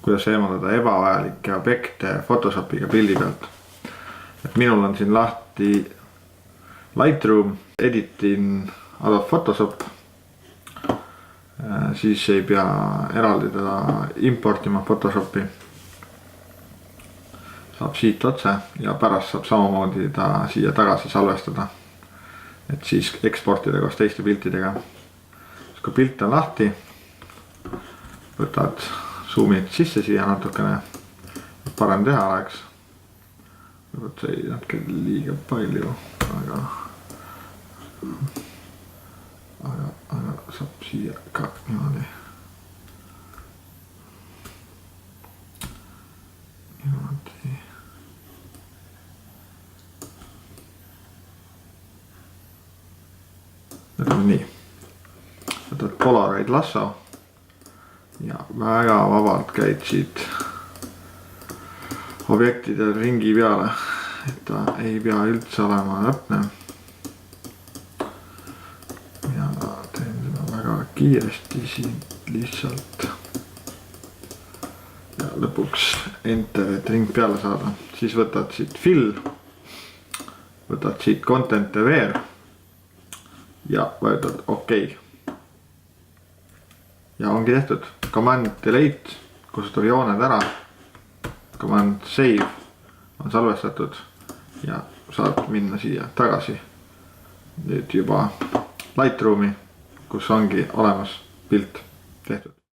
kuidas eemaldada ebavajalikke objekte Photoshopiga pildi pealt. Et minul on siin lahti Lightroom, editin Adobe Photoshop. Siis ei pea eraldi teda importima Photoshopi. Saab siit otse ja pärast saab samamoodi ta siia tagasi salvestada. Et siis eksportida koos teiste piltidega. Kui pilt on lahti, võtad zoomid sisse siia natukene, et parem teha oleks. Võt see ei natuke liiga palju, aga saab siia ka niimoodi. Ütleme nii. Võtad Polaroid lasso ja väga vabalt käid siit objektide ringi peale, et ta ei pea üldse olema täpne. Ja teen seda väga kiiresti siit lihtsalt. Ja lõpuks enter, et ring peale saada. Siis võtad siit fill, võtad siit content aware ja vajutad OK. Ja ongi tehtud. Command delete, kustutab jooned ära. Command save on salvestatud ja saad minna siia tagasi. Nüüd juba Lightroomi, kus ongi olemas pilt tehtud.